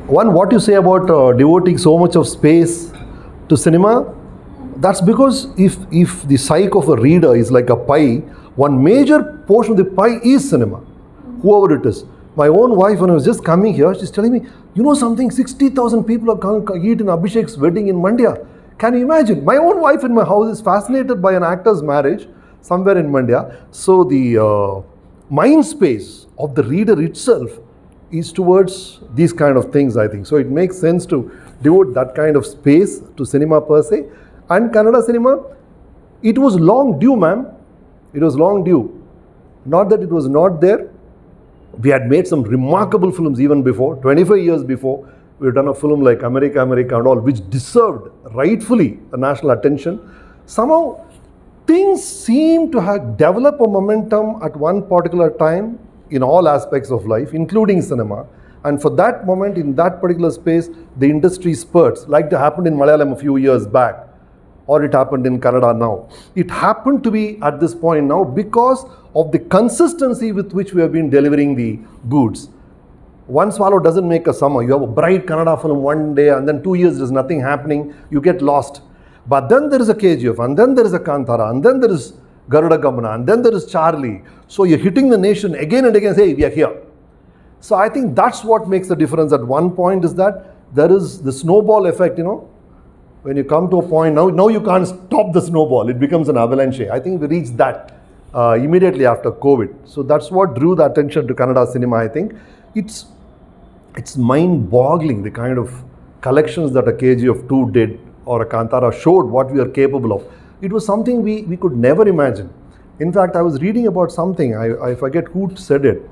One, what you say about devoting so much of space to cinema, that's because if the psyche of a reader is like a pie, one major portion of the pie is cinema, whoever it is. My own wife, when I was just coming here, she's telling me, you know something, 60,000 people are going to eat in Abhishek's wedding in Mandya. Can you imagine? My own wife in my house is fascinated by an actor's marriage somewhere in Mandya. So the mind space of the reader itself is towards these kind of things, I think. So it makes sense to devote that kind of space to cinema per se. And Kannada cinema, it was long due, ma'am. It was long due. Not that it was not there. We had made some remarkable films even before. 25 years before, we've done a film like America, America and all, which deserved rightfully the national attention. Somehow, things seem to have developed a momentum at one particular time in all aspects of life, including cinema. And for that moment, in that particular space, the industry spurts, like it happened in Malayalam a few years back, or it happened in Kannada now. It happened to be at this point now because of the consistency with which we have been delivering the goods. One swallow doesn't make a summer. You have a bright Kannada film one day and then 2 years there's nothing happening, you get lost. But then there is a KGF, and then there is a Kantara, and then there is Garuda Gamana, and then there is Charlie. So you're hitting the nation again and again, say, we are here. So I think that's what makes the difference. At one point is that there is the snowball effect, when you come to a point, now you can't stop the snowball. It becomes an avalanche. I think we reached that immediately after COVID. So that's what drew the attention to Kannada cinema, I think. It's mind-boggling, the kind of collections that a KGF 2 did or a Kantara showed what we are capable of. It was something we could never imagine. In fact, I was reading about something, I forget who said it.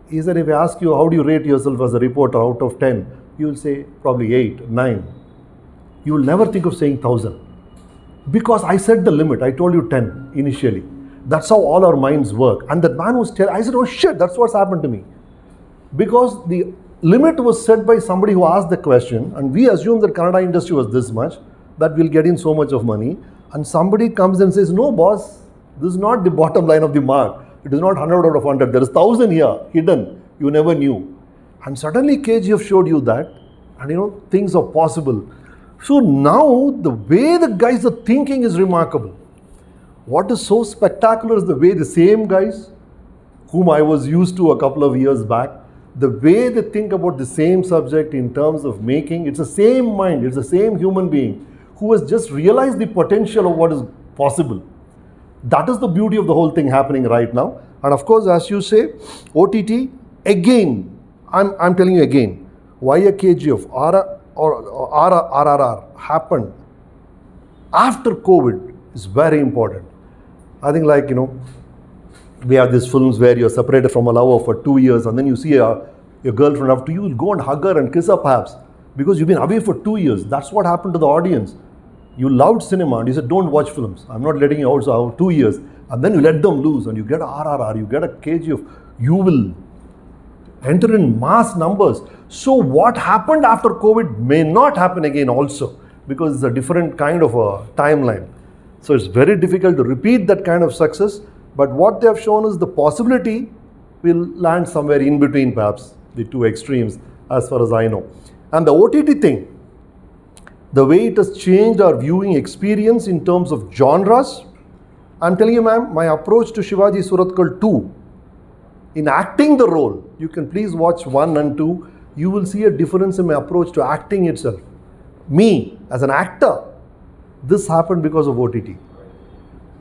He said, if I ask you, how do you rate yourself as a reporter out of 10? You will say probably 8, 9. You will never think of saying 1,000. Because I set the limit. I told you 10 initially. That's how all our minds work. And that man was telling, I said, oh shit, that's what's happened to me. Because the limit was set by somebody who asked the question, and we assumed that Kannada industry was this much, that we'll get in so much of money. And somebody comes and says, no boss, this is not the bottom line of the mark. It is not 100 out of 100. There is 1,000 here, hidden. You never knew. And suddenly KGF showed you that, and things are possible. So now the way the guys are thinking is remarkable. What is so spectacular is the way the same guys, whom I was used to a couple of years back, the way they think about the same subject in terms of making, it's the same mind, it's the same human being who has just realized the potential of what is possible. That is the beauty of the whole thing happening right now. And of course, as you say, OTT, again, I'm telling you again, why a KGF or RRR happened after COVID is very important. I think we have these films where you're separated from a lover for 2 years and then you see your girlfriend after you will go and hug her and kiss her perhaps because you've been away for 2 years. That's what happened to the audience. You loved cinema and you said, don't watch films. I'm not letting you out, so 2 years. And then you let them loose and you get a RRR, you get a KGF. You will enter in mass numbers. So what happened after COVID may not happen again also because it's a different kind of a timeline. So it's very difficult to repeat that kind of success. But what they have shown is the possibility will land somewhere in between perhaps the two extremes as far as I know. And the OTT thing, the way it has changed our viewing experience in terms of genres, I'm telling you ma'am, my approach to Shivaji Suratkal 2, in acting the role, you can please watch 1 and 2, you will see a difference in my approach to acting itself. Me, as an actor, this happened because of OTT.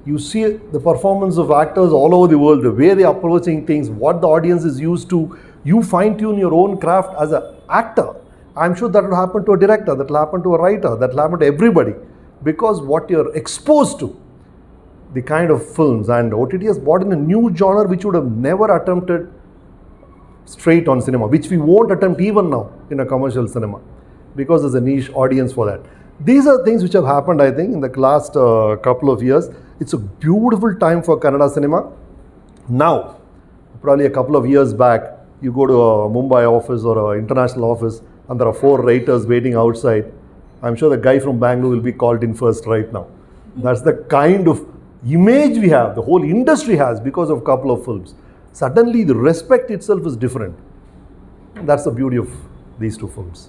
You see the performance of actors all over the world, the way they are approaching things, what the audience is used to. You fine-tune your own craft as an actor. I'm sure that will happen to a director, that will happen to a writer, that will happen to everybody. Because what you're exposed to, the kind of films, and OTT has brought in a new genre which would have never attempted straight on cinema, which we won't attempt even now in a commercial cinema, because there's a niche audience for that. These are things which have happened, I think, in the last couple of years. It's a beautiful time for Kannada cinema. Now, probably a couple of years back, you go to a Mumbai office or an international office and there are 4 writers waiting outside. I'm sure the guy from Bangalore will be called in first right now. That's the kind of image we have, the whole industry has because of a couple of films. Suddenly the respect itself is different. That's the beauty of these two films.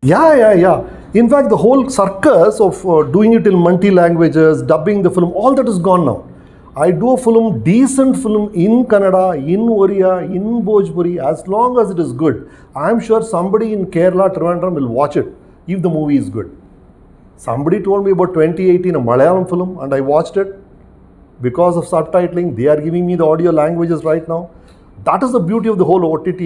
Yeah. In fact, the whole circus of doing it in multi-languages, dubbing the film, all that is gone now. I do a film, decent film in Kannada, in Oriya, in Bhojpuri, as long as it is good. I am sure somebody in Kerala, Trivandrum will watch it if the movie is good. Somebody told me about 2018, a Malayalam film, and I watched it. Because of subtitling, they are giving me the audio languages right now. That is the beauty of the whole OTT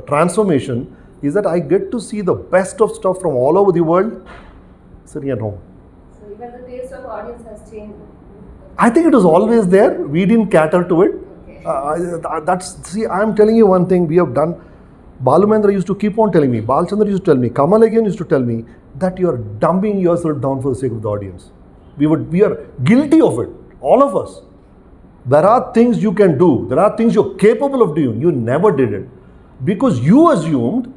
transformation, is that I get to see the best of stuff from all over the world sitting at home. So even the taste of audience has changed? I think it was always there. We didn't cater to it. Okay. I'm telling you one thing we have done. Balumendra used to keep on telling me, Balchandra used to tell me, Kamal again used to tell me that you are dumbing yourself down for the sake of the audience. We are guilty of it, all of us. There are things you can do. There are things you're capable of doing. You never did it. Because you assumed,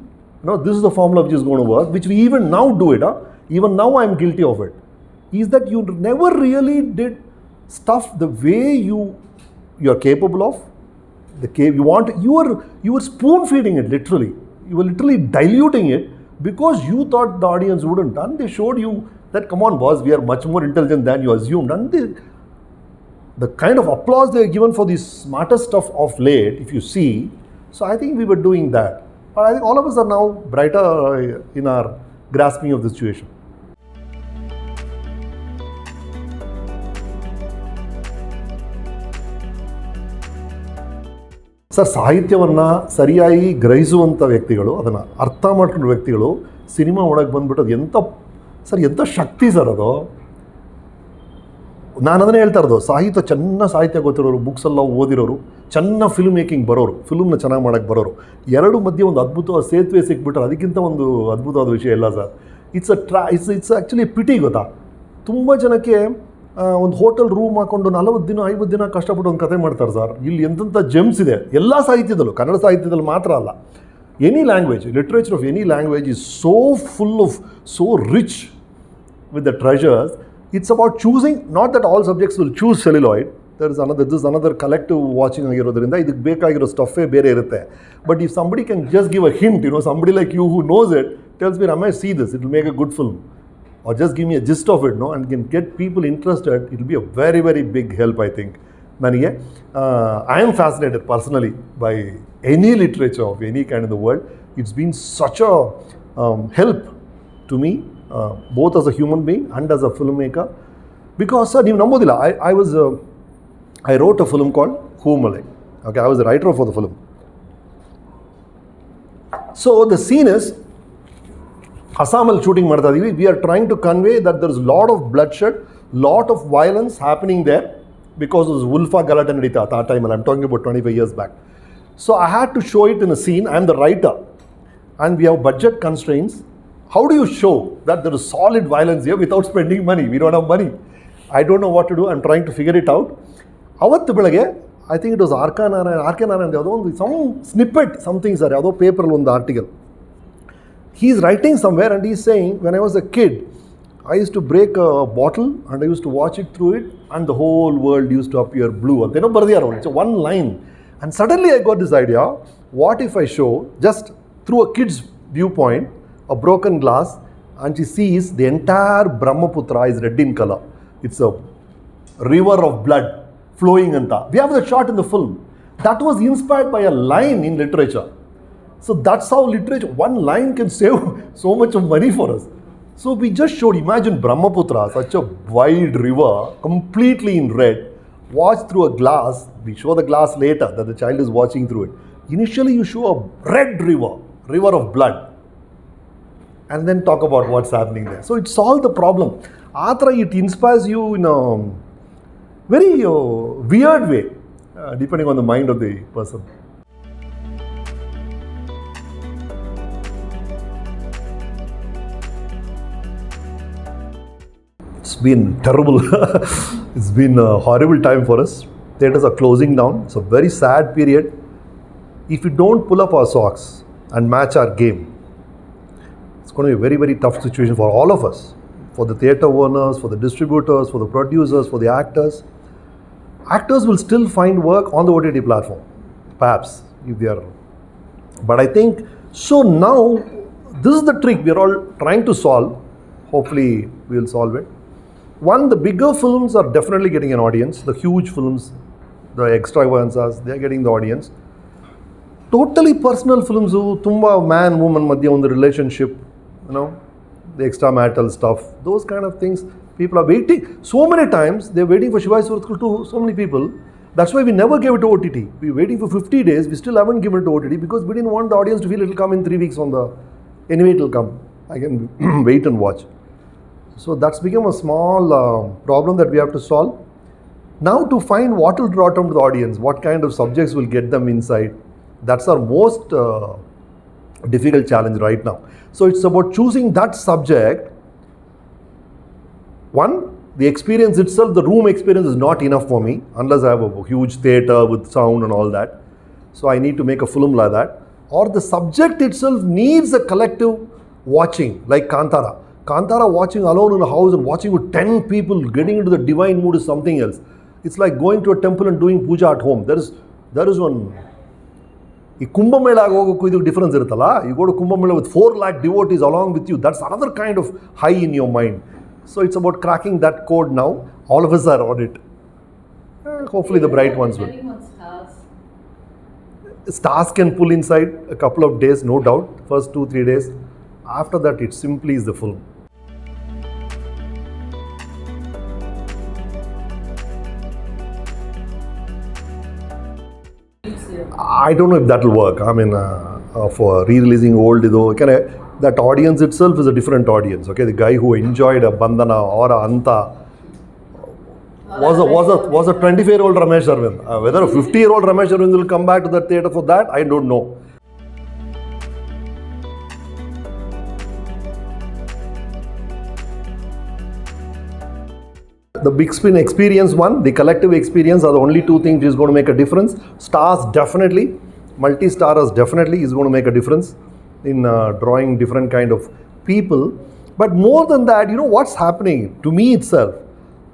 this is the formula which is going to work, which we even now do it. Even now I'm guilty of it. Is that you never really did stuff the way you are capable of. You were spoon feeding it literally. You were literally diluting it because you thought the audience wouldn't. And they showed you that, come on boss, we are much more intelligent than you assumed. And the kind of applause they are given for the smartest stuff of late, if you see. So I think we were doing that. But I think all of us are now brighter in our grasping of the situation. Sir, ಸಾಹಿತ್ಯವನ್ನು ಸರಿಯಾಗಿ ಗ್ರಹಿಸುವಂಥ ವ್ಯಕ್ತಿಗಳು, ಅದನ್ನು ಅರ್ಥ ಮಾಡ್ಕೊಂಡ ವ್ಯಕ್ತಿಗಳು cinema ಒಳಗೆ ಬಂದ್ಬಿಟ್ಟು ಎಂಥ ಶಕ್ತಿ ಸರ್ ಅದು. ನಾನು ಅದನ್ನೇ ಹೇಳ್ತಾ ಇರೋದು, ಸಾಹಿತ್ಯ ಗೊತ್ತಿರೋರು, ಬುಕ್ಸ್ ಎಲ್ಲ ಓದಿರೋರು, ಚೆನ್ನಾಗಿ ಫಿಲ್ಮ್ ಮೇಕಿಂಗ್ ಬರೋರು, ಫಿಲ್ಮ್ನ ಚೆನ್ನಾಗಿ ಮಾಡೋಕ್ಕೆ ಬರೋರು, ಎರಡು ಮಧ್ಯೆ ಒಂದು ಅದ್ಭುತವಾದ ಸೇತುವೆ ಸಿಕ್ಬಿಟ್ರೆ ಅದಕ್ಕಿಂತ ಒಂದು ಅದ್ಭುತವಾದ ವಿಷಯ ಇಲ್ಲ ಸರ್. ಇಟ್ಸ್ ಆ್ಯಕ್ಚುಲಿ ಪಿಟಿ ಗೊತ್ತಾ. ತುಂಬ ಜನಕ್ಕೆ ಒಂದು ಹೋಟೆಲ್ ರೂಮ್ ಹಾಕೊಂಡು 40 ದಿನ 50 ದಿನ ಕಷ್ಟಪಟ್ಟು ಒಂದು ಕತೆ ಮಾಡ್ತಾರೆ ಸರ್. ಇಲ್ಲಿ ಎಂತೆಂಥ ಜೆಮ್ಸ್ ಇದೆ ಎಲ್ಲ ಸಾಹಿತ್ಯದಲ್ಲೂ, ಕನ್ನಡ ಸಾಹಿತ್ಯದಲ್ಲಿ ಮಾತ್ರ ಅಲ್ಲ, any language, literature of any language is so full of, so rich with the treasures. It's about choosing, not that all subjects will choose celluloid. This is another collective watching ಆಗಿರೋದ್ರಿಂದ ಇದಕ್ಕೆ ಬೇಕಾಗಿರೋ ಸ್ಟಫೇ ಬೇರೆ ಇರುತ್ತೆ. But if somebody can just give a hint, somebody like you who knows it tells me, Ramesh, see this, it will make a good film, or just give me a gist of it, and can get people interested, it will be a very, very big help, I think. ನನಗೆ I am fascinated personally by any literature of any kind in the world. It's been such a help to me, both as a human being and as a filmmaker, because sir, ನೀವು ನಂಬೋದಿಲ್ಲ, I wrote a film called Hoomalai. Okay, I was the writer for the film. So the scene is, Assamali shooting ಮಾಡ್ತಾ ಇದೀವಿ. We are trying to convey that there is lot of bloodshed, lot of violence happening there because of Ulfa ಗಲಾಟೆ ನಡೀತಾ at that time, and I'm talking about 25 years back. So I had to show it in a scene. I'm the writer and we have budget constraints. How do you show that there is solid violence here without spending money? We don't have money. I don't know what to do. I'm trying to figure it out. ಅವತ್ತು ಬೆಳಗ್ಗೆ, I think it was R K Narayan ಯಾವುದೋ ಒಂದು some snippet, something sir, ಯಾವುದೋ ಪೇಪರಲ್ಲಿ ಒಂದು article. He is writing somewhere and he is saying, when I was a kid, I used to break a bottle and I used to watch it through it and the whole world used to appear blue. And ಬರ್ದಿಯಾರ, it's one line. And suddenly I got this idea, what if I show just through a kid's viewpoint, a broken glass, and she sees the entire Brahmaputra is red in color. It's a river of blood flowing anta. We have the shot in the film. That was inspired by a line in literature. So that's how literature, one line can save so much of money for us. So we just showed, imagine Brahmaputra, such a wide river, completely in red, watch through a glass. We show the glass later that the child is watching through it. Initially you show a red river of blood, and then talk about what's happening there. So it solved the problem. Atra, it inspires you in a very weird way, depending on the mind of the person. It's been terrible. It's been a horrible time for us. Theatres are closing down. It's a very sad period. If we don't pull up our socks and match our game, it's going to be a very, very tough situation for all of us. For the theatre owners, for the distributors, for the producers, for the actors. actors will still find work on the OTT platform, perhaps, if they are. But I think, so now, this is the trick we are all trying to solve. Hopefully, we will solve it. One, the bigger films are definitely getting an audience. The huge films, the extravaganzas, they are getting the audience. Totally personal films, tumba man woman madhya on the relationship, the extramarital stuff, those kind of things. People are waiting. So many times they're waiting for Shivai Surathkal too. So many people. That's why we never gave it to OTT. We were waiting for 50 days. We still haven't given it to OTT because we didn't want the audience to feel it will come in 3 weeks on the. Anyway, it will come. I can wait and watch. So that's become a small problem that we have to solve. Now to find what will draw them to the audience, what kind of subjects will get them inside. That's our most difficult challenge right now. So it's about choosing that subject. One, the experience itself, the room experience is not enough for me unless I have a huge theatre with sound and all that. So I need to make a film like that. Or the subject itself needs a collective watching, like Kantara. Kantara watching alone in a house and watching with 10 people, getting into the divine mood is something else. It's like going to a temple and doing puja at home. There is one. ಈ ಕುಂಭಮೇಳ ಹೋಗೋಕ್ಕೂ ಇದಕ್ಕೆ difference ಇರುತ್ತಲ್ಲ, you go to Kumbh Mela with 4 lakh devotees along with you, that's another kind of high in your mind. So it's about cracking that code now. All of us are on it. Hopefully the bright ones will. Stars can pull inside a couple of days, no doubt, first 2-3 days. After that, it simply is the film. I don't know if that will work. I mean, for re-releasing old, that audience itself is a different audience. Okay, the guy who enjoyed a Bandhana or a Anta was a 25-year-old Ramesh Aravind. Whether a 50-year-old Ramesh Aravind will come back to the theatre for that, I don't know. The big screen experience one, the collective experience are the only two things which is going to make a difference. Stars definitely, multi-stars definitely is going to make a difference in drawing different kind of people. But more than that, what's happening to me itself,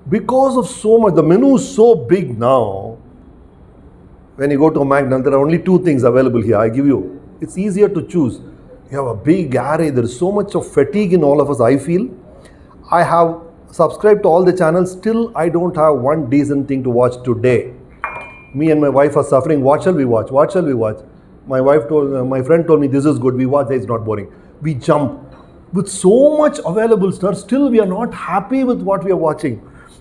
because of so much, the menu is so big now. When you go to a McDonald's, there are only 2 things available here. I give you, it's easier to choose. You have a big array. There is so much of fatigue in all of us, I feel. I have subscribed to all the channels, still I don't have one decent thing to watch today. Me and my wife are suffering. What shall we watch? What shall we watch? My friend told me this is good. We watch, it's not boring. We jump. With so much available stuff, still we are not happy with what we are watching.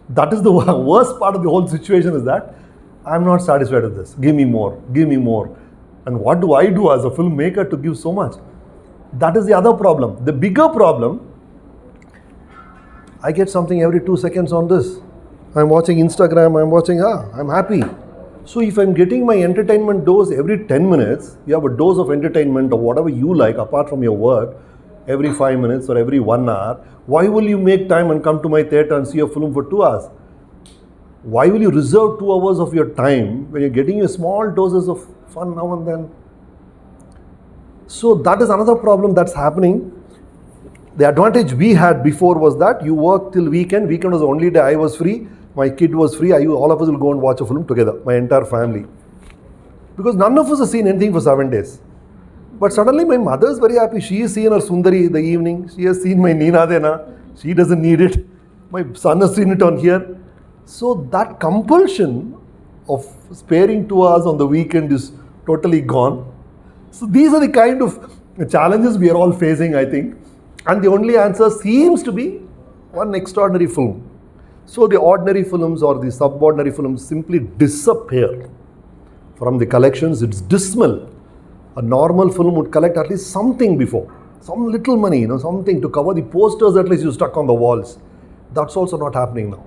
That is the worst part of the whole situation, is that I'm not satisfied with this. Give me more. Give me more. And what do I do as a filmmaker to give so much? That is the other problem. The bigger problem, I get something every 2 seconds on this. I'm watching Instagram, I'm happy. So if I'm getting my entertainment dose every 10 minutes, you have a dose of entertainment or whatever you like apart from your work, every 5 minutes or every 1 hour, why will you make time and come to my theatre and see a film for 2 hours? Why will you reserve 2 hours of your time when you're getting your small doses of fun now and then? So that is another problem that's happening. The advantage we had before was that you work till weekend. Weekend was the only day I was free. My kid was free. All of us will go and watch a film together, my entire family. Because none of us has seen anything for 7 days. But suddenly my mother is very happy. She has seen her Sundari in the evening. She has seen my Neena Dena. She doesn't need it. My son has seen it on here. So that compulsion of sparing 2 hours on the weekend is totally gone. So these are the kind of challenges we are all facing, I think. And the only answer seems to be one extraordinary film. So the ordinary films or the subordinary films simply disappear from the collections. It's dismal. A normal film would collect at least something before. Some little money, something to cover the posters at least you stuck on the walls. That's also not happening now.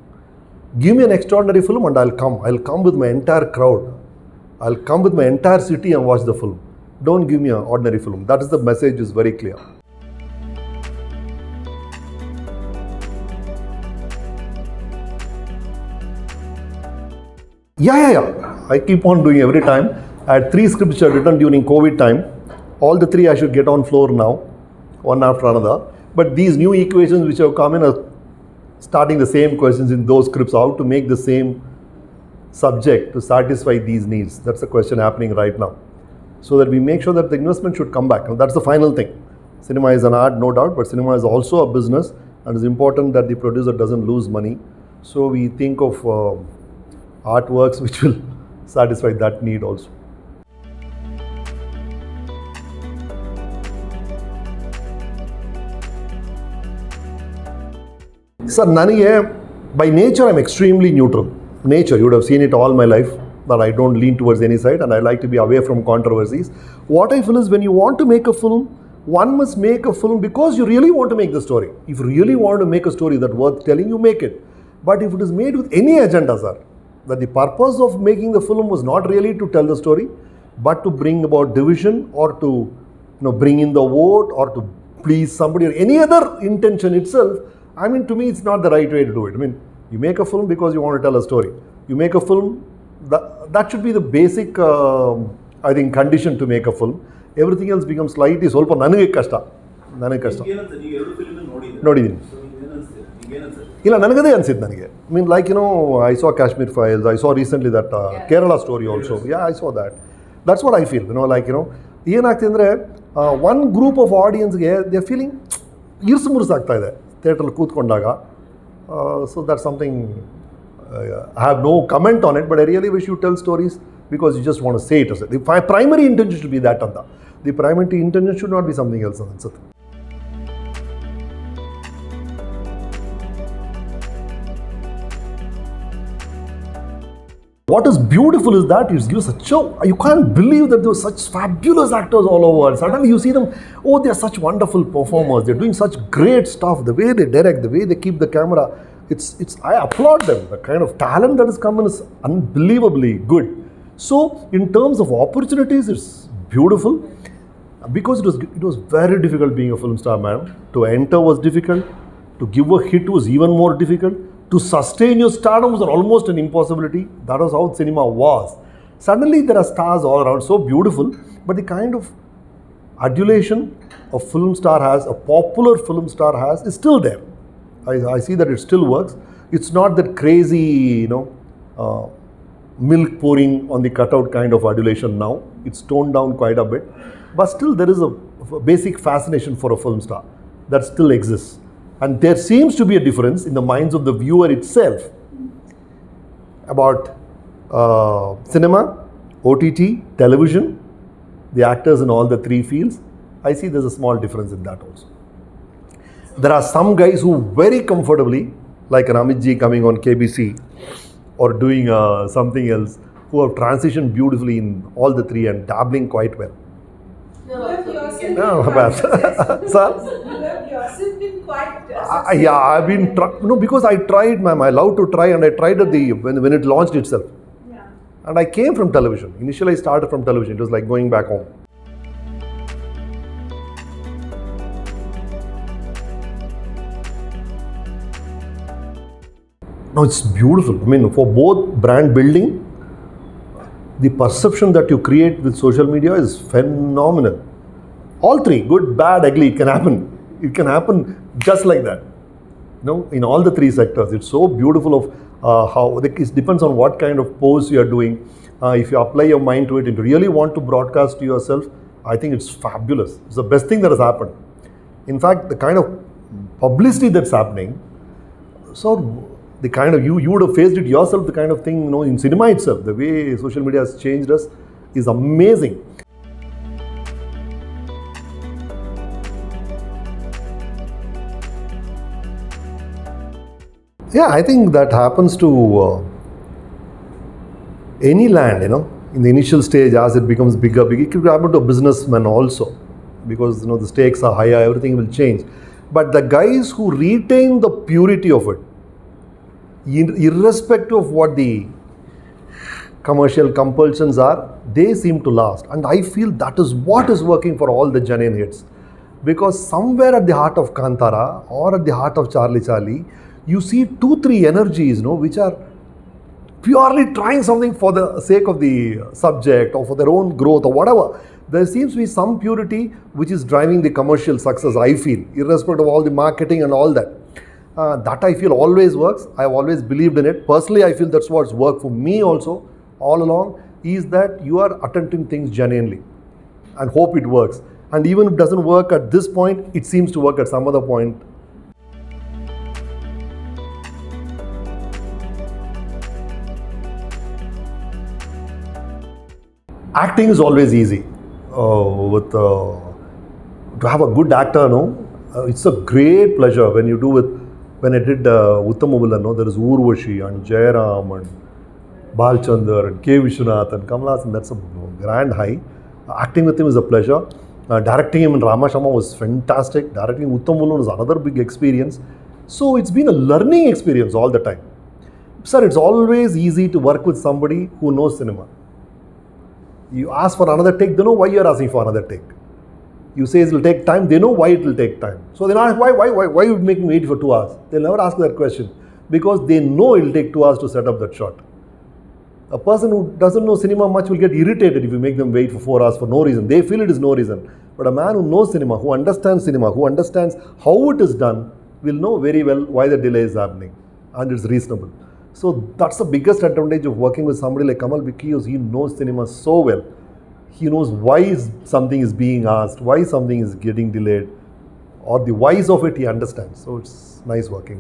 Give me an extraordinary film and I'll come. I'll come with my entire crowd. I'll come with my entire city and watch the film. Don't give me an ordinary film. That is the message, is very clear. Yeah. I keep on doing every time. I had 3 scripts which I written during COVID time. All the 3 I should get on floor now, one after another. But these new equations which have come in are starting the same questions in those scripts, how to make the same subject to satisfy these needs? That's the question happening right now. So that we make sure that the investment should come back. And that's the final thing. Cinema is an art, no doubt, but cinema is also a business, and it's important that the producer doesn't lose money. So we think of artworks which will satisfy that need also. Sir, by nature I'm extremely neutral. Nature, you would have seen it all my life, that I don't lean towards any side and I like to be away from controversies. What I feel is when you want to make a film, one must make a film because you really want to make the story. If you really want to make a story that's worth telling, you make it. But if it is made with any agenda, sir, that the purpose of making the film was not really to tell the story, but to bring about division or to bring in the vote or to please somebody or any other intention itself, I mean, to me, it's not the right way to do it. I mean, you make a film because you want to tell a story. You make a film, that should be the basic, I think, condition to make a film. Everything else becomes slightly ಸ್ವಲ್ಪ ನನಗೆ ಕಷ್ಟ ನೋಡಿದ್ದೀನಿ ಇಲ್ಲ ನನಗದೇ ಅನ್ಸಿದ್ದು ನನಗೆ I mean like I saw Kashmir files I saw recently that Kerala story also I saw that's what I feel ಏನಾಗ್ತಿದೆ ಅಂದರೆ ಒನ್ ಗ್ರೂಪ್ ಆಫ್ ಆಡಿಯನ್ಸ್ಗೆ ದೇ ಫೀಲಿಂಗ್ ಇರ್ಸು ಮುರ್ಸಾಗ್ತಾ ಇದೆ ಥಿಯೇಟ್ರಲ್ಲಿ ಕೂತ್ಕೊಂಡಾಗ so that something I have no comment on it, but I really wish you tell stories because you just want to say it. The primary intention should be that. The primary intention should not be something else. What is beautiful is that it gives such a, you can't believe that there were such fabulous actors all over. Suddenly you see them, oh, they are such wonderful performers. They're doing such great stuff. The way they direct, the way they keep the camera. I applaud them. The kind of talent that has come in is unbelievably good. So, in terms of opportunities, it's beautiful because it was very difficult being a film star, man. To enter was difficult. To give a hit was even more difficult. To sustain your stardom was almost an impossibility. That was how cinema was. Suddenly, there are stars all around, so beautiful. But the kind of adulation a film star has, a popular film star has, is still there. I see that it still works. It's not that crazy, milk pouring on the cutout kind of adulation now. It's toned down quite a bit. But still there is a basic fascination for a film star that still exists. And there seems to be a difference in the minds of the viewer itself about cinema, OTT, television, the actors in all the three fields. I see there's a small difference in that also. There are some guys who very comfortably, like Ramesh ji coming on KBC or doing something else, who have transitioned beautifully in all the three and dabbling quite well. No, Sir? You have yourself been quite Yeah, I've been, because I tried, ma'am. I love to try, and I tried at when it launched itself. Yeah. And I came from television. Initially, I started from television. It was like going back home. No, it's beautiful. I mean, for both brand building, the perception that you create with social media is phenomenal. All three, good, bad, ugly, it can happen. It can happen just like that. In all the three sectors. It's so beautiful of how, it depends on what kind of pose you are doing. If you apply your mind to it and you really want to broadcast to yourself, I think it's fabulous. It's the best thing that has happened. In fact, the kind of publicity that's happening, so the kind of, you would have faced it yourself, the kind of thing, in cinema itself, the way social media has changed us is amazing. Yeah, I think that happens to any land, in the initial stage as it becomes bigger. It could happen to a businessman also because, the stakes are higher, everything will change. But the guys who retain the purity of it, irrespective of what the commercial compulsions are, they seem to last. And I feel that is what is working for all the genuine hits. Because somewhere at the heart of Kantara or at the heart of Charlie, you see 2-3 energies, which are purely trying something for the sake of the subject or for their own growth or whatever. There seems to be some purity which is driving the commercial success, I feel, irrespective of all the marketing and all that. That I feel always works. I've always believed in it. Personally, I feel that's what's worked for me also all along, is that you are attempting things genuinely and hope it works. And even if it doesn't work at this point, it seems to work at some other point. Acting is always easy. To have a good actor, it's a great pleasure when you do when I did Uttamavulan, there is Urvashi and Jairam and Balchandar and K. Vishwanath and Kamala Hassan. That's a grand high. Acting with him is a pleasure. Directing him in Ramashama was fantastic. Directing Uttamavulan was another big experience. So it's been a learning experience all the time. Sir, it's always easy to work with somebody who knows cinema. You ask for another take, they know why you're asking for another take. You say it will take time, they know why it will take time. So they'll ask, why are you making me wait for 2 hours? They'll never ask that question because they know it will take 2 hours to set up that shot. A person who doesn't know cinema much will get irritated if you make them wait for 4 hours for no reason. They feel it is no reason. But a man who knows cinema, who understands how it is done, will know very well why the delay is happening and it's reasonable. So that's the biggest advantage of working with somebody like Kamal, because he knows cinema so well. He knows why something is being asked, why something is getting delayed, or the whys of it he understands. So it's nice working.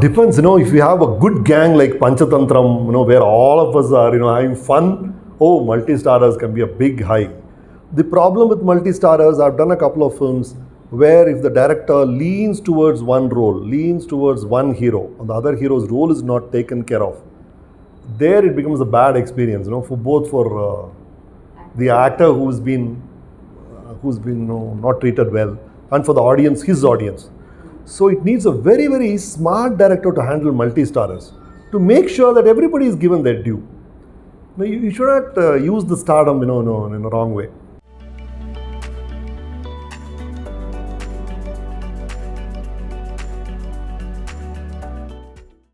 Depends, if you have a good gang like Panchatantram, where all of us are, having fun, multi-starers can be a big high. The problem with multi-starers, I've done a couple of films where if the director leans towards one role, leans towards one hero, and the other hero's role is not taken care of, there it becomes a bad experience, for the actor who's been not treated well, and for the audience, his audience. So it needs a very, very smart director to handle multi-starers, to make sure that everybody is given their due. You should not use the stardom, in a wrong way.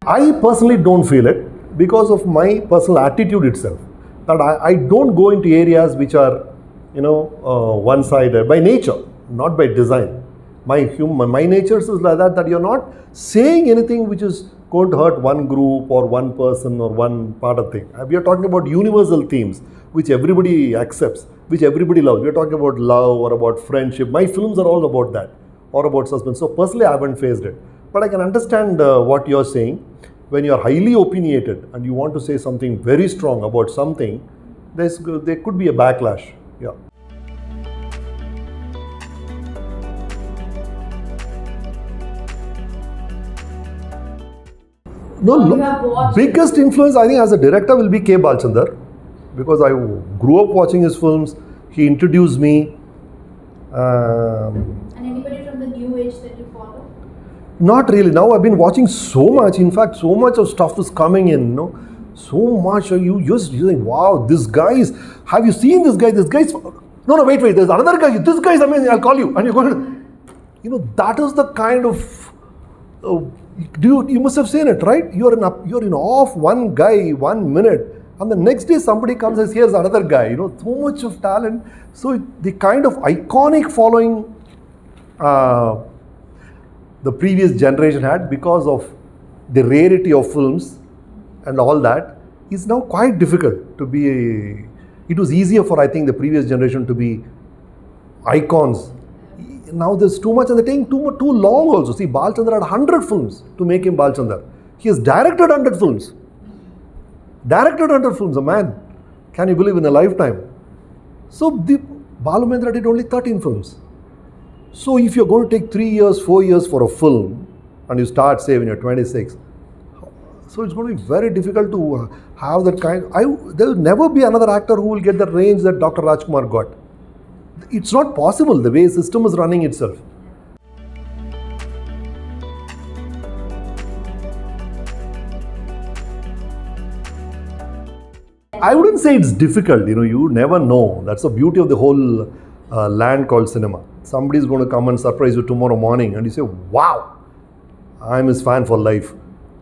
I personally don't feel it because of my personal attitude itself. That I don't go into areas which are, one-sided by nature, not by design. My nature is like that you're not saying anything which is going to hurt one group or one person or one part of thing. We are talking about universal themes which everybody accepts, which everybody loves. We are talking about love or about friendship. My films are all about that, or about suspense. So personally, I haven't faced it. But I can understand what you're saying. When you're highly opinionated and you want to say something very strong about something, there could be a backlash. Yeah. No, biggest influence I think as a director will be K. Balchandar, because I grew up watching his films. He introduced me. And anybody from the new age that you follow? Not really. Now I've been watching so much. In fact, so much of stuff is coming in. So much. You think, wow, this guy is. Have you seen this guy? This guy's. No, wait. There's another guy. This guy is amazing. I'll call you, and you're going to. That is the kind of. You must have seen it, right? You're in awe of one guy 1 minute, and the next day somebody comes and says, here's another guy. So much of talent. So the kind of iconic following the previous generation had, because of the rarity of films and all that, is now quite difficult to be. It was easier for, I think, the previous generation to be icons. Now there's too much and they're taking too long also. See, Balchandar had 100 films to make him Balchandar. He has directed 100 films. A man. Can you believe, in a lifetime? So the Balu Mahendra did only 13 films. So if you're going to take 3 years, 4 years for a film, and you start, say, when you're 26, so it's going to be very difficult to have that kind. There will never be another actor who will get the range that Dr. Rajkumar got. It's not possible, the way the system is running itself. I wouldn't say it's difficult, you never know. That's the beauty of the whole land called cinema. Somebody's going to come and surprise you tomorrow morning and you say, wow, I'm his fan for life.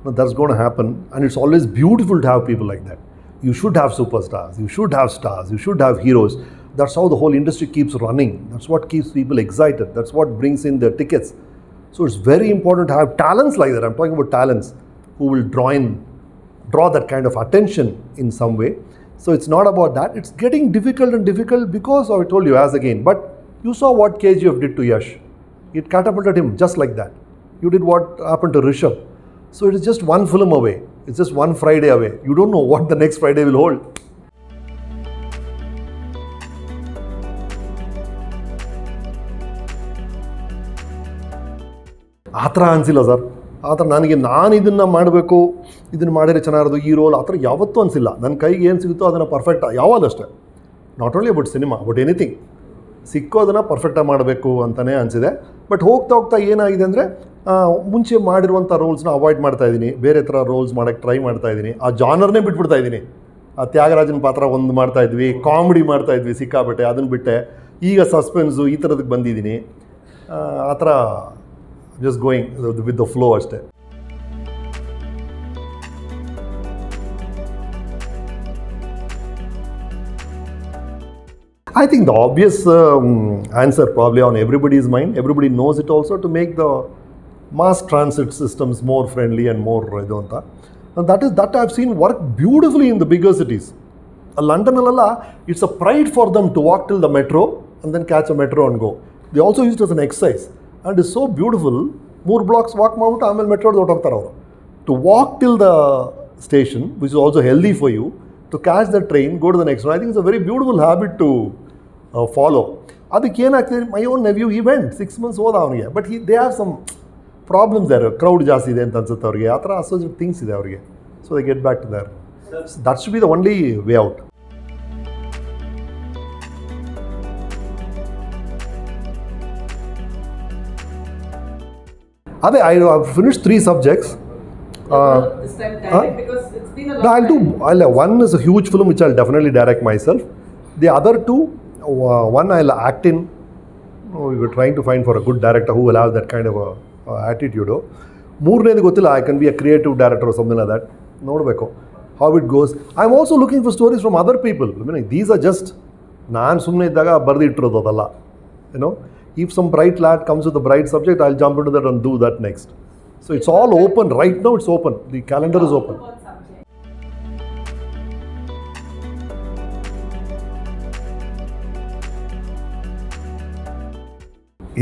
That's going to happen, and it's always beautiful to have people like that. You should have superstars, you should have stars, you should have heroes. That's how the whole industry keeps running. That's what keeps people excited. That's what brings in their tickets. So it's very important to have talents like that. I'm talking about talents who will draw that kind of attention in some way. So it's not about that. It's getting difficult and difficult because I told you as again. But you saw what KGF did to Yash. It catapulted him just like that. You did what happened to Rishabh. So it is just one film away. It's just one Friday away. You don't know what the next Friday will hold. ಆ ಥರ ಅನಿಸಿಲ್ಲ sir. ಆ ಥರ ನಾನು ಇದನ್ನು ಮಾಡಬೇಕು, ಇದನ್ನು ಮಾಡಿದ್ರೆ ಚೆನ್ನಾಗಿರೋದು ಈ ರೋಲ್ ಆ ಥರ ಯಾವತ್ತೂ ಅನಿಸಿಲ್ಲ. ನನ್ನ ಕೈಗೆ ಏನು ಸಿಗುತ್ತೋ ಅದನ್ನು ಪರ್ಫೆಕ್ಟ್ ಯಾವಾಗಲೂ ಅಷ್ಟೇ. Not only about cinema, about anything ಸಿಕ್ಕೋದನ್ನು ಪರ್ಫೆಕ್ಟಾಗಿ ಮಾಡಬೇಕು ಅಂತಲೇ ಅನಿಸಿದೆ. ಬಟ್ ಹೋಗ್ತಾ ಏನಾಗಿದೆ ಅಂದರೆ ಮುಂಚೆ ಮಾಡಿರುವಂಥ ರೋಲ್ಸ್ನ ಅವಾಯ್ಡ್ ಮಾಡ್ತಾಯಿದ್ದೀನಿ. ಬೇರೆ ಥರ ರೋಲ್ಸ್ ಮಾಡೋಕ್ಕೆ ಟ್ರೈ ಮಾಡ್ತಾಯಿದ್ದೀನಿ. ಆ ಜಾನರ್ನೇ ಬಿಟ್ಬಿಡ್ತಾಯಿದ್ದೀನಿ. ಆ ತ್ಯಾಗರಾಜನ ಪಾತ್ರ ಒಂದು ಮಾಡ್ತಾಯಿದ್ವಿ, ಕಾಮಿಡಿ ಮಾಡ್ತಾಯಿದ್ವಿ ಸಿಕ್ಕಾಪಟ್ಟೆ, ಅದನ್ನು ಬಿಟ್ಟೆ. ಈಗ ಸಸ್ಪೆನ್ಸು ಈ ಥರದಕ್ಕೆ ಬಂದಿದ್ದೀನಿ. ಆ ಥರ just going with the flow ಅಷ್ಟೇ. I think the obvious answer probably on everybody's mind, everybody knows it also, to make the mass transit systems more friendly and more idu anta. And that I've seen work beautifully in the bigger cities. London alalla, it's a pride for them to walk till the metro and then catch a metro and go. They also use it as an exercise. And it's so beautiful. 3 blocks walk ಮಾಡ್ಬಿಟ್ಟು ಆಮೇಲೆ ಮೆಟ್ರೋಡ್ ಹೊರಟೋಗ್ತಾರೆ ಅವರು. To walk till the station, which is also healthy for you, to catch the train, go to the next one. I think it's a very beautiful habit to follow. ಅದಕ್ಕೆ ಏನಾಗ್ತಿದೆ, my own nephew event 6 months ಹೋದ ಅವನಿಗೆ. But they have some problems there, crowd ಜಾಸ್ತಿ ಇದೆ ಅಂತ ಅನ್ಸುತ್ತೆ ಅವ್ರಿಗೆ. ಆ ಥರ ಅಸೋಸಿಯೇಟ್ ಥಿಂಗ್ಸ್ ಇದೆ ಅವ್ರಿಗೆ. So they get back to there. That should be the only way out. I've finished 3 subjects. This time direct, because it's been a long time. One is a huge film which I'll definitely direct myself. The other 2, one I'll act in. We were trying to find for a good director who will have that kind of a attitude. ಮೂರನೇದು ಗೊತ್ತಿಲ್ಲ, I can be a creative director or something like that. ನೋಡಬೇಕು how it goes. I'm also looking for stories from other people. I mean, these are just ನಾನು ಸುಮ್ಮನೆ ಇದ್ದಾಗ ಬರೆದಿಟ್ಟಿರೋದು ಅದಲ್ಲ. If some bright lad comes with a bright subject, I'll jump into that and do that next. So it's all open. Right now it's open. The calendar is open. What subject?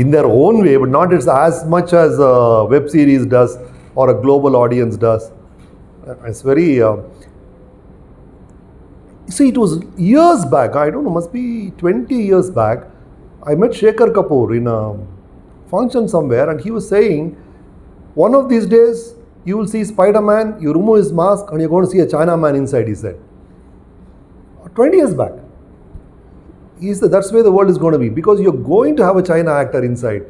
In their own way, but not as much as a web series does or a global audience does. It's very... see, it was years back. I don't know, must be 20 years back. I met Shekhar Kapoor in a function somewhere, and he was saying, one of these days you will see Spider-Man, you remove his mask and you're going to see a Chinaman inside, he said. 20 years back. He said that's where the world is going to be, because you're going to have a China actor inside.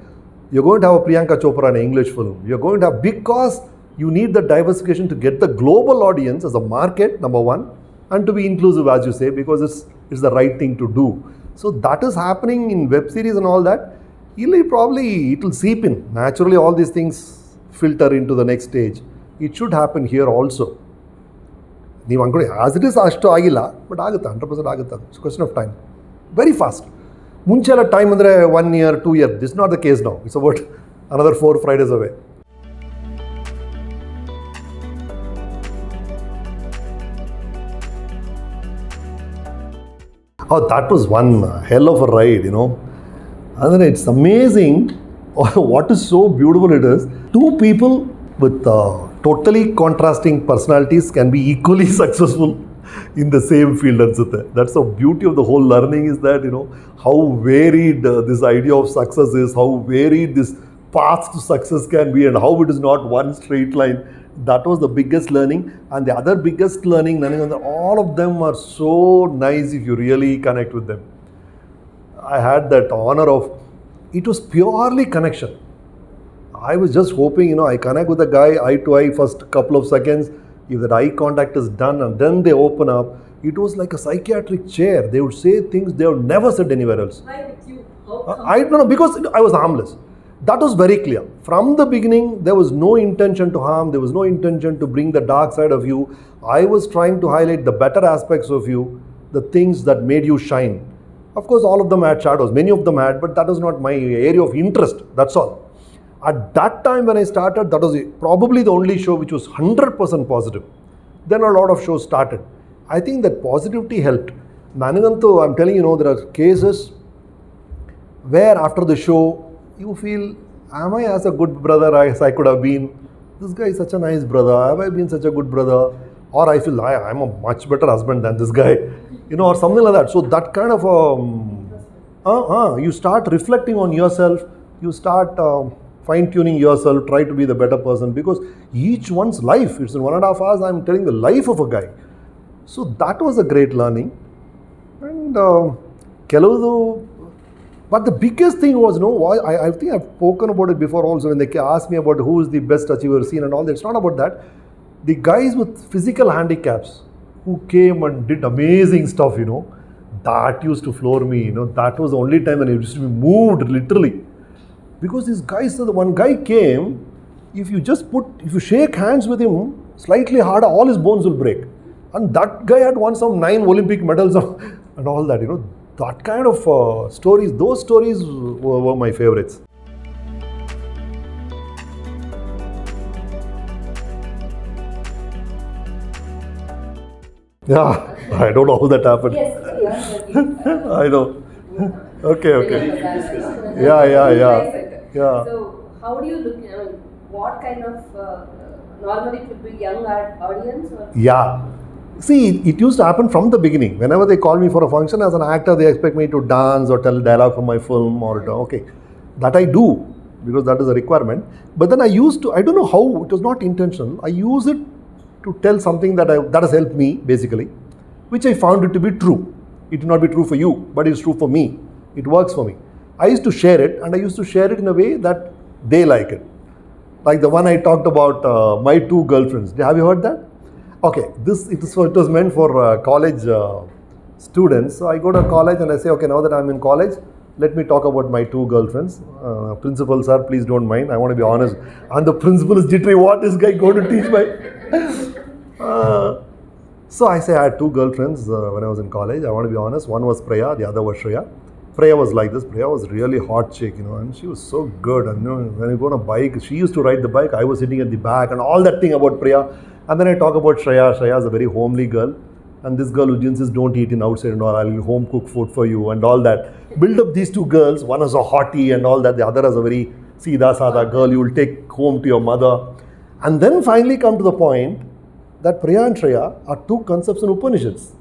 You're going to have a Priyanka Chopra in an English film. You're going to have, because you need the diversification to get the global audience as a market, number one, and to be inclusive, as you say, because it's the right thing to do. So that is happening in web series and all that. It will seep in. Naturally, all these things filter into the next stage. It should happen here also. ನೀವು ಅಂದ್ಕೊಳ್ಳಿ, as it is ಅಷ್ಟು ಆಗಿಲ್ಲ, but ಆಗುತ್ತೆ, 100% ಆಗುತ್ತೆ. It's question of time. Very fast. ಮುಂಚೆ ಎಲ್ಲ time ಅಂದರೆ 1 year, 2 years. This not the case now. It's about another 4 Fridays away. Oh, that was one hell of a ride, And it's amazing what is so beautiful it is. 2 people with totally contrasting personalities can be equally successful in the same field. That's the beauty of the whole learning, is that, how varied this idea of success is, how varied this path to success can be, and how it is not one straight line. That was the biggest learning. And the other biggest learning, all of them are so nice if you really connect with them. I had that honor of, it was purely connection. I was just hoping, I connect with the guy eye to eye first couple of seconds. If that eye contact is done and then they open up, it was like a psychiatric chair. They would say things they have never said anywhere else. Why with you? I don't know, because I was harmless. That was very clear. From the beginning, there was no intention to harm, there was no intention to bring the dark side of you. I was trying to highlight the better aspects of you, the things that made you shine. Of course, all of them had shadows, many of them had, but that was not my area of interest, that's all. At that time when I started, that was probably the only show which was 100% positive. Then a lot of shows started. I think that positivity helped. Nanigantu, I'm telling you, there are cases where after the show, you feel, am I as a good brother as I could have been? This guy is such a nice brother. Have I been such a good brother? Or I feel I'm a much better husband than this guy, or something like that. So that kind of, you start reflecting on yourself. You start fine-tuning yourself, try to be the better person, because each one's life, it's in 1.5 hours, I'm telling the life of a guy. So that was a great learning. And but the biggest thing was, I think I've spoken about it before also when they asked me about who is the best achiever seen and all that. It's not about that. The guys with physical handicaps who came and did amazing stuff, that used to floor me, that was the only time when I used to be moved literally. Because these guys, the one guy came, if you shake hands with him slightly harder, all his bones will break. And that guy had won some 9 Olympic medals and all that, that kind of stories, those stories were my favorites. Yeah, I don't know how that happened. Yes, I know. Okay. Yeah. So, how do you look? What kind of normally it would be young audience? Or? Yeah. See, it used to happen from the beginning. Whenever they call me for a function as an actor, they expect me to dance or tell dialogue from my film okay. That I do because that is a requirement. But then I don't know how, it was not intentional. I use it to tell something that has helped me basically, which I found it to be true. It will not be true for you, but it's true for me. It works for me. I used to share it, and I used to share it in a way that they like it. Like the one I talked about, my 2 girlfriends. Have you heard that? Okay, it was meant for college students. So I go to college and I say, okay, now that I'm in college, let me talk about my 2 girlfriends. Principal sir, please don't mind. I want to be honest. And the principal is jittery. What is this guy going to teach my? So I say I had 2 girlfriends when I was in college. I want to be honest. One was Priya, the other was Shreya. Priya was like this. Priya was really hot chick, and she was so good. And when you go on a bike, she used to ride the bike. I was sitting at the back, and all that thing about Priya. And then I talk about Shreya. Shreya is a very homely girl. And this girl who insists don't eat in outside and all, I'll home cook food for you and all that. Build up these 2 girls. One is a hottie and all that. The other is a very Sida Sada girl you will take home to your mother. And then finally come to the point that Priya and Shreya are 2 concepts in Upanishads.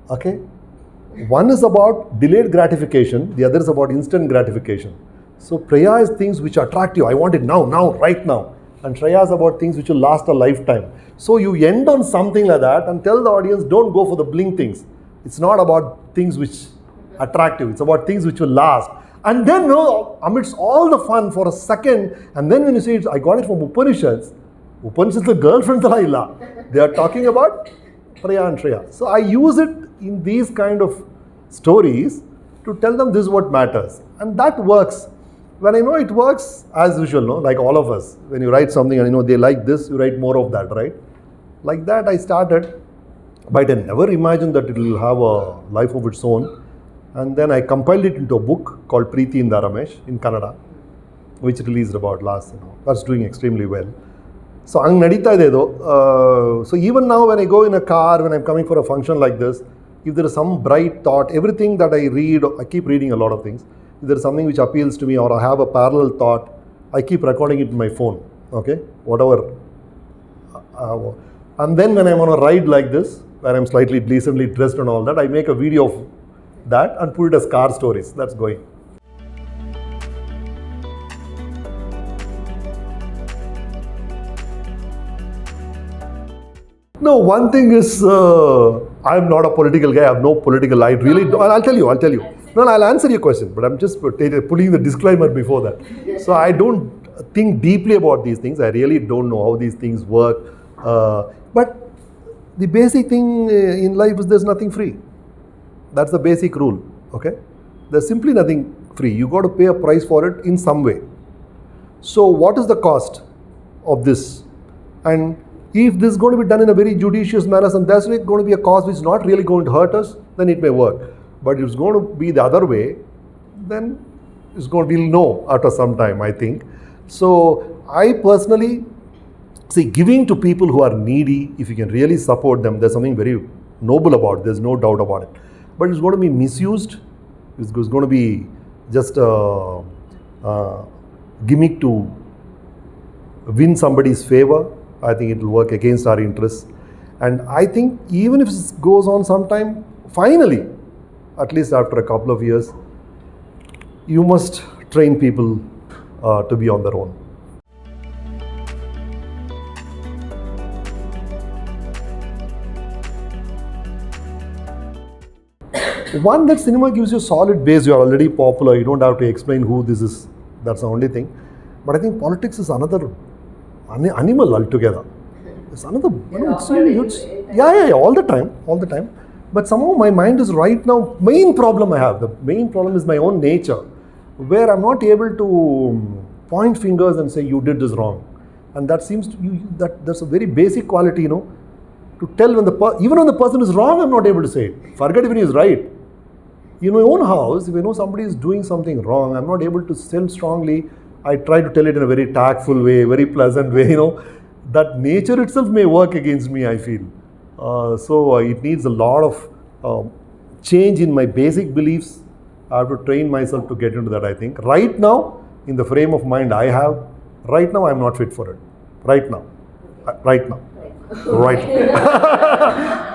Okay? One is about delayed gratification. The other is about instant gratification. So Priya is things which attract you. I want it now, right now. And Shreya is about things which will last a lifetime. So you end on something like that and tell the audience, don't go for the bling things. It's not about things which attract you. It's about things which will last. And then, amidst all the fun for a second, and then when you say, I got it from Upanishads, the girlfriends they are talking about Priya and Shreya. So I use it in these kind of stories to tell them this is what matters. And that works. When I know it works, as usual, like all of us, when you write something and they like this, you write more of that, right? Like that I started, but I never imagined that it will have a life of its own. And then I compiled it into a book called Preeti in the Ramesh in Kannada, which released about last, that's doing extremely well. So, so even now when I go in a car, when I'm coming for a function like this, if there is some bright thought, everything that I read, I keep reading a lot of things. If there is something which appeals to me or I have a parallel thought, I keep recording it in my phone, okay, whatever. And then when I'm on a ride like this, where I'm slightly decently dressed and all that, I make a video of that and put it as car stories. That's going. No, one thing is, I'm not a political guy. I have no political light. Really, I'll tell you. No, I'll answer your question, but I'm just putting the disclaimer before that. So I don't think deeply about these things. I really don't know how these things work. But the basic thing in life is there's nothing free. That's the basic rule. Okay? There's simply nothing free. You got to pay a price for it in some way. So what is the cost of this? And if this is going to be done in a very judicious manner, and there's going to be a cost which is not really going to hurt us, then it may work. But if it's going to be the other way, then it's going to be no after some time, I think. So I personally see, giving to people who are needy, if you can really support them, there's something very noble about it. There's no doubt about it. But it's going to be misused. It's going to be just a gimmick to win somebody's favor. I think it will work against our interests. And I think even if this goes on sometime, finally, at least after a couple of years, you must train people to be on their own. One, that cinema gives you a solid base. You are already popular. You don't have to explain who this is. That's the only thing. But I think politics is another animal altogether. It's another, all the time. But somehow my mind is right now, the main problem is my own nature, where I'm not able to point fingers and say, you did this wrong. And that seems to you, that's a very basic quality, to tell when even when the person is wrong, I'm not able to say it. Forget when he is right. In my own house, if I know somebody is doing something wrong, I'm not able to tell strongly. I try to tell it in a very tactful way, very pleasant way, That nature itself may work against me, I feel. So it needs a lot of change in my basic beliefs. I have to train myself to get into that, I think. Right now, in the frame of mind I have, right now I'm not fit for it. Right now.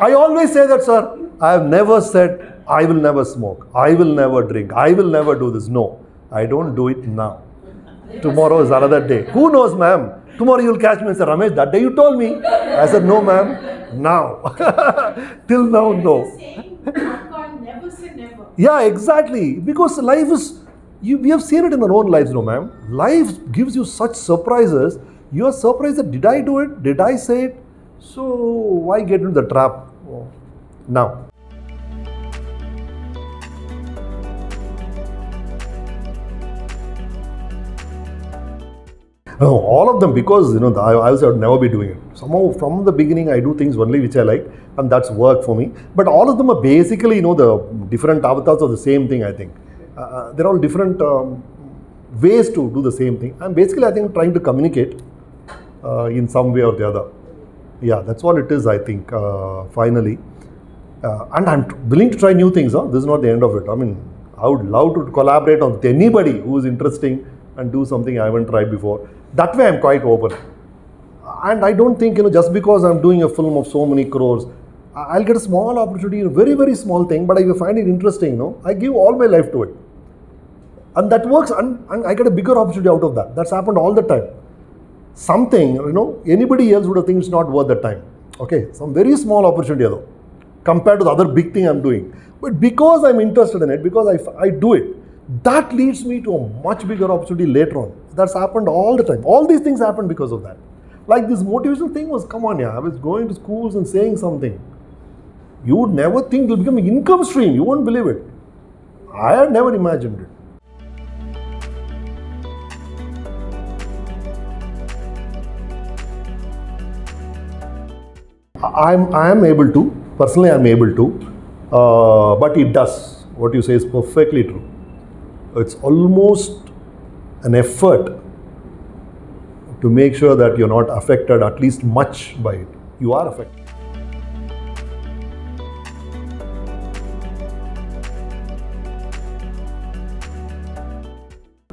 I always say that, sir. I have never said, I will never smoke, I will never drink, I will never do this. No, I don't do it now. Tomorrow is another day. Who knows, ma'am? Tomorrow you'll catch me and say, Ramesh, that day you told me. I said, no, ma'am, now. Till now, no. Never say never. Yeah, exactly. Because life is, we have seen it in our own lives, no, ma'am. Life gives you such surprises. You are surprised that, did I do it? Did I say it? So why get into the trap now? No, all of them, because I also would never be doing it. Somehow from the beginning I do things only which I like, and that's work for me. But all of them are basically the different avatars of the same thing, I think. They're all different ways to do the same thing. I'm basically, I think, trying to communicate in some way or the other. Yeah, that's what it is, I think, finally. And I'm willing to try new things. This is not the end of it. I mean, I would love to collaborate with anybody who is interesting and do something I haven't tried before. That way I'm quite open. And I don't think, just because I'm doing a film of so many crores, I'll get a small opportunity, a very, very small thing, but if I find it interesting, I give all my life to it. And that works, and I get a bigger opportunity out of that. That's happened all the time. Something, anybody else would have think it's not worth the time. Okay, some very small opportunity though, compared to the other big thing I'm doing. But because I'm interested in it, because I do it, that leads me to a much bigger opportunity later on. That's happened all the time. All these things happen because of that. Like this motivational thing was, come on, I was going to schools and saying something. You would never think it will become an income stream. You won't believe it. I had never imagined it. I am able to, personally I am able to, but it does. What you say is perfectly true. It's almost an effort to make sure that you're not affected at least much by it. You are affected.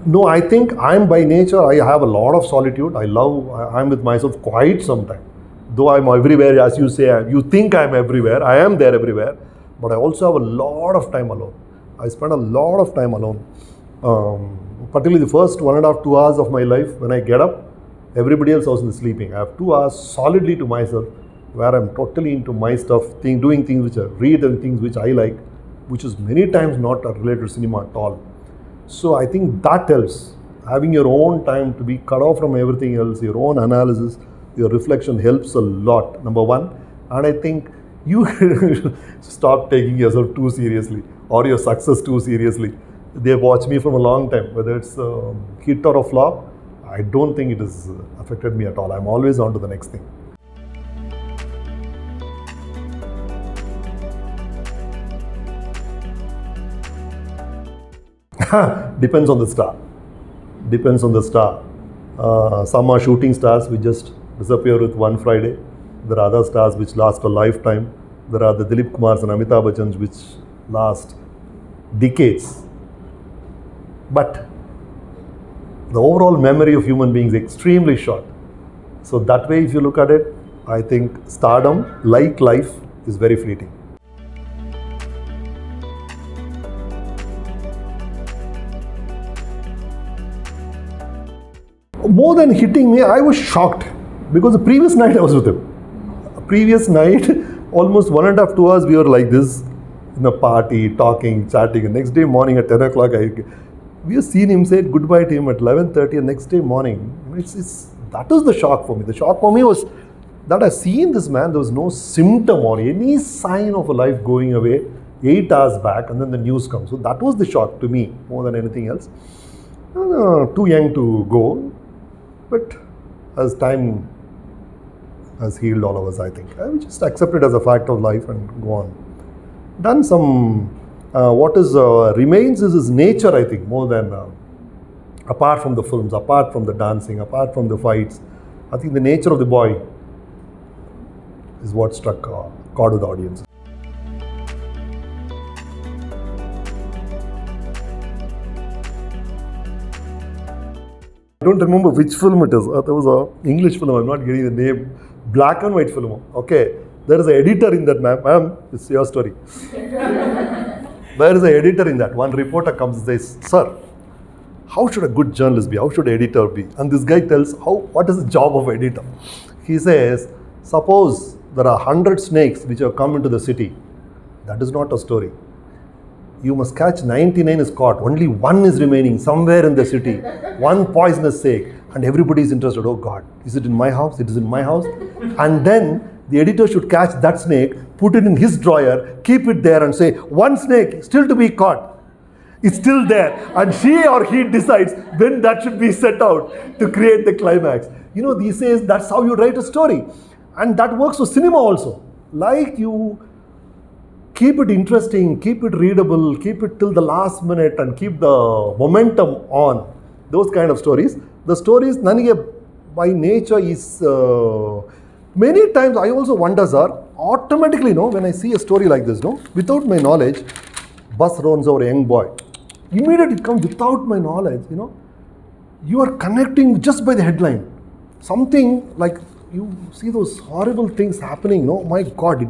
No, I think I'm by nature, I have a lot of solitude. I'm with myself quite some time. Though I'm everywhere, as you say, you think I'm everywhere, I am there everywhere, but I also have a lot of time alone. I spend a lot of time alone. Particularly the first 1.5 to 2 hours of my life, when I get up, everybody else is sleeping. I have 2 hours solidly to myself, where I'm totally into my stuff, doing things which I read and things which I like, which is many times not related to cinema at all. So I think that helps. Having your own time to be cut off from everything else, your own analysis, your reflection helps a lot, number one. And I think you stop taking yourself too seriously or your success too seriously. They watch me from a long time, whether it's a hit or a flop. I don't think it has affected me at all. I'm always on to the next thing. Depends on the star. Depends on the star. Some are shooting stars which just disappear with one Friday. There are other stars which last a lifetime. There are the Dilip Kumars and Amitabh Bachchans which last decades. But the overall memory of human beings is extremely short. So that way, if you look at it, I think stardom, like life, is very fleeting. More than hitting me, I was shocked because the previous night I was with him. Previous night, almost 1.5 2 hours we were like this in a party, talking, chatting. And next day morning at 10 o'clock, we have seen him, said goodbye to him at 11:30, and next day morning. That was the shock for me. The shock for me was that I seen this man, there was no symptom or any sign of a life going away 8 hours back, and then the news comes. So that was the shock to me more than anything else. Too young to go, but as time has healed all of us, I think. I will just accept it as a fact of life and go on. Done some, what is remains is his nature, I think, more than, apart from the films, apart from the dancing, apart from the fights. I think the nature of the boy is what struck chord with the audience. I don't remember which film it is. There was an English film, I'm not getting the name. Black and white film. Okay. There is an editor in that, ma'am. It's your story. There is an editor in that. One reporter comes and says, "Sir, how should a good journalist be? How should an editor be?" And this guy tells, what is the job of editor? He says, suppose there are 100 snakes which have come into the city. That is not a story. You must catch 99 is caught. Only one is remaining somewhere in the city. One poisonous snake. And everybody is interested. Oh God, is it in my house? It is in my house. And then the editor should catch that snake, put it in his drawer, keep it there and say, one snake still to be caught. It's still there. And she or he decides when that should be set out to create the climax. You know, these days, that's how you write a story. And that works for cinema also. Like you keep it interesting, keep it readable, keep it till the last minute and keep the momentum on. Those kind of stories. The stories, Nanige by nature is, many times I also wonder, sir, automatically, when I see a story like this, without my knowledge, bus runs over a young boy. Immediately it comes without my knowledge, you are connecting just by the headline. Something like you see those horrible things happening, my God,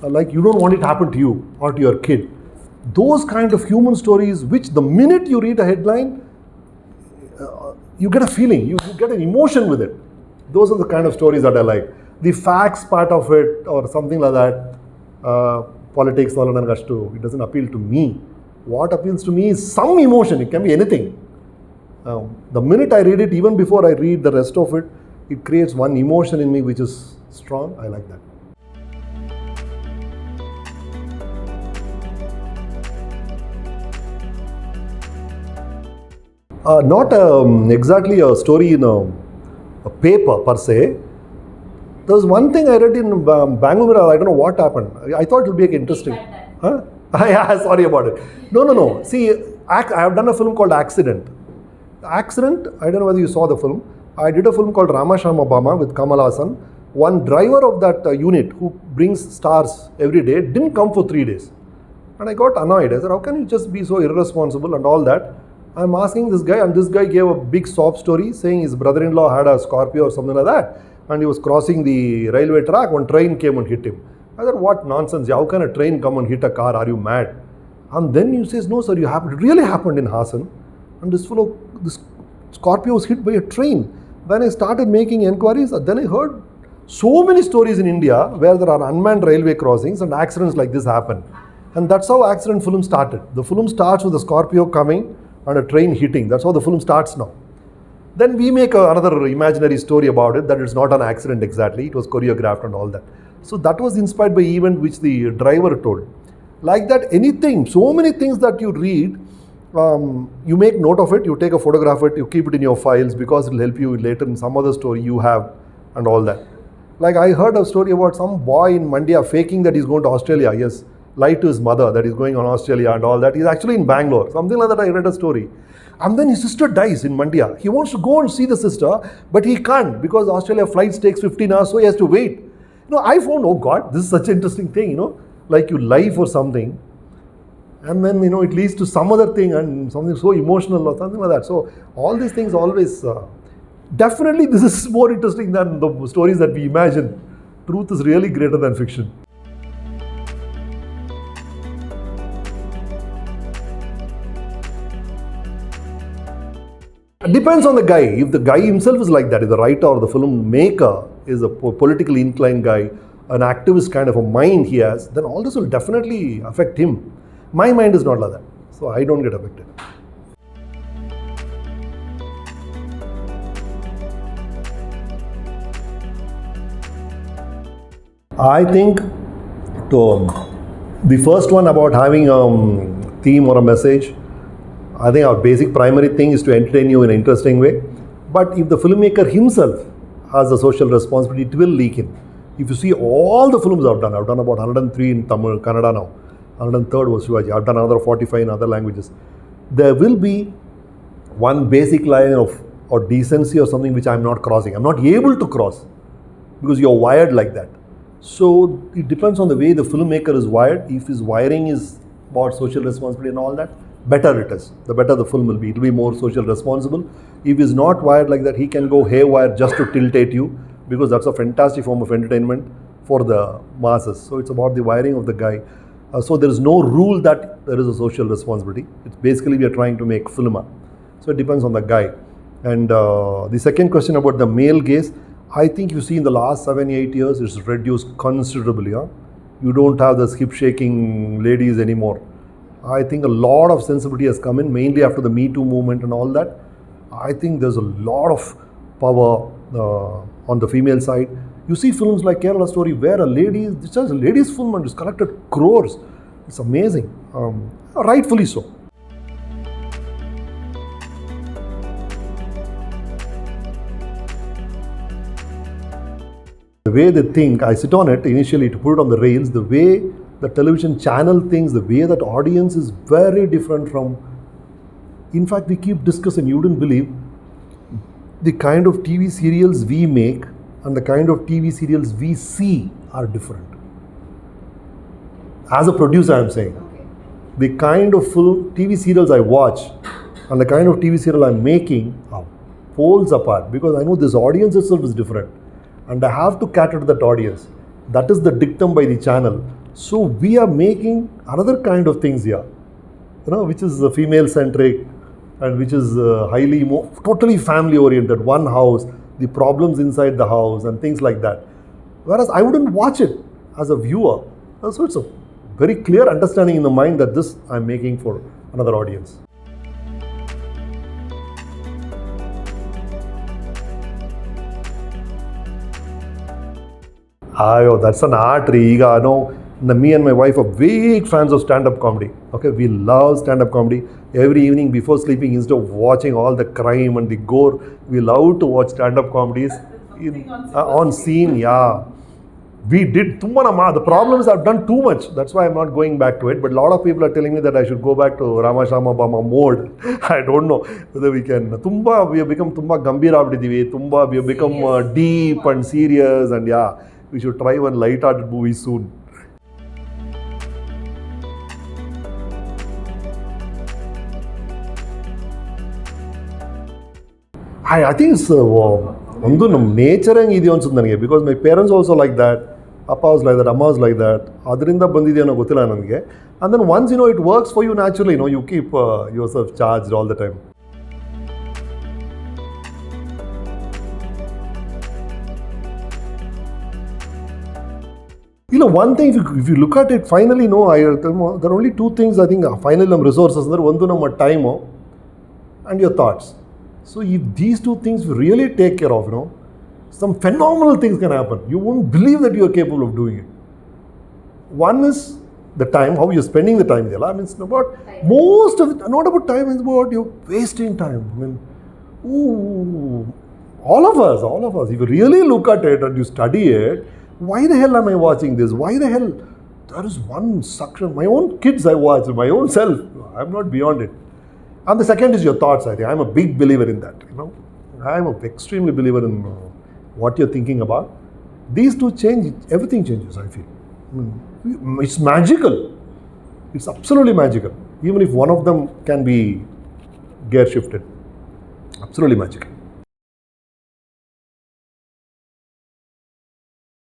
like you don't want it to happen to you or to your kid. Those kind of human stories, which the minute you read a headline, you get a feeling, you get an emotion with it. Those are the kind of stories that I like. The facts part of it or something like that, politics, it doesn't appeal to me. What appeals to me is some emotion. It can be anything. The minute I read it, even before I read the rest of it, it creates one emotion in me which is strong. I like that. Not exactly a story in a paper per se. There was one thing I read in Bangalore, I don't know what happened. I thought it would be interesting. Huh? Yeah, sorry about it. No. See, I have done a film called Accident. Accident, I don't know whether you saw the film. I did a film called Ramesh Aravind with Kamal Hassan. One driver of that unit who brings stars every day didn't come for 3 days. And I got annoyed. I said, how can you just be so irresponsible and all that? I'm asking this guy, and this guy gave a big sob story saying his brother-in-law had a Scorpio or something like that, and he was crossing the railway track, one train came and hit him. I said, what nonsense, how can a train come and hit a car, are you mad? And then he says, no sir, it really happened in Hassan, and this Scorpio was hit by a train. When I started making inquiries, then I heard so many stories in India where there are unmanned railway crossings and accidents like this happen. And that's how accident film started. The film starts with a Scorpio coming and a train hitting. That's how the film starts now. Then we make another imaginary story about it, that it's not an accident exactly, it was choreographed and all that. So that was inspired by event which the driver told. Like that, anything, so many things that you read, You make note of it, you take a photograph of it, you keep it in your files because it will help you later in some other story you have and all that. Like I heard a story about some boy in Mandya faking that he's going to Australia. Yes, lied to his mother that he's going on Australia and all that. He's actually in Bangalore. Something like that I read a story. And then his sister dies in Mandya. He wants to go and see the sister, but he can't because Australia flights takes 15 hours, so he has to wait. I found, oh God, this is such an interesting thing, like you lie for something and then, it leads to some other thing and something so emotional or something like that. So all these things always, definitely this is more interesting than the stories that we imagine. Truth is really greater than fiction. It depends on the guy. If the guy himself is like that, if the writer or the filmmaker is a politically inclined guy, an activist kind of a mind he has, then all this will definitely affect him. My mind is not like that, so I don't get affected. I think the first one about having a theme or a message, I think our basic primary thing is to entertain you in an interesting way. But if the filmmaker himself has a social responsibility, it will leak in. If you see all the films I've done about 103 in Tamil, Kannada now, 103rd was Shivaji, I've done another 45 in other languages. There will be one basic line of or decency or something which I'm not crossing. I'm not able to cross because you're wired like that. So it depends on the way the filmmaker is wired. If his wiring is about social responsibility and all that, better it is. The better the film will be. It will be more social responsible. If he's not wired like that, he can go haywire just to tiltate you because that's a fantastic form of entertainment for the masses. So it's about the wiring of the guy. So there is no rule that there is a social responsibility. It's basically we are trying to make film. So it depends on the guy. And the second question about the male gaze, I think you see in the last 7-8 years it's reduced considerably. You don't have the hip shaking ladies anymore. I think a lot of sensibility has come in, mainly after the Me Too movement and all that. I think there's a lot of power on the female side. You see films like Kerala Story where it's just a ladies' film and it's collected crores. It's amazing. Rightfully so. The way they think, I sit on it initially to put it on the rails, the way the television channel thinks, the way that audience is very different from, in fact we keep discussing, you wouldn't believe, the kind of TV serials we make and the kind of TV serials we see are different. As a producer I'm saying, the kind of TV serials I watch and the kind of TV serial I'm making are poles apart because I know this audience itself is different. And I have to cater to that audience. That is the dictum by the channel. So we are making another kind of things here, which is female-centric and which is totally family-oriented. One house, the problems inside the house and things like that. Whereas I wouldn't watch it as a viewer. So it's a very clear understanding in the mind that this I'm making for another audience. That's an art. Me and my wife are big fans of stand-up comedy. Okay, we love stand-up comedy. Every evening before sleeping, instead of watching all the crime and the gore, we love to watch stand-up comedies on scene. Yeah, we did. The problem is I've done too much. That's why I'm not going back to it. But a lot of people are telling me that I should go back to Ramesh Aravind mode. I don't know whether we can. We have become gambira. We have become deep and serious, and yeah. We should try one light-hearted movie soon. I think it's nature and idyon because my parents also like that. Appa was like that, Amma was like that. Adrinda bandidiyana gottilla nange. And then once it works for you naturally, you keep yourself charged all the time. One thing, if you look at it, finally, there are only two things I think, finally, resources. One time and your thoughts. So if these two things really take care of, some phenomenal things can happen. You won't believe that you are capable of doing it. One is the time, how you're spending the time. I mean, it's about Time. most of it, not about time, it's about you're wasting time. I mean, ooh, all of us, if you really look at it and you study it, why the hell am I watching this? Why the hell? There is one suction. My own kids I watch, my own self. I'm not beyond it. And the second is your thoughts, I think. I'm a big believer in that, I'm an extremely believer in what you're thinking about. These two change, everything changes, I feel. It's magical. It's absolutely magical. Even if one of them can be gear shifted. Absolutely magical.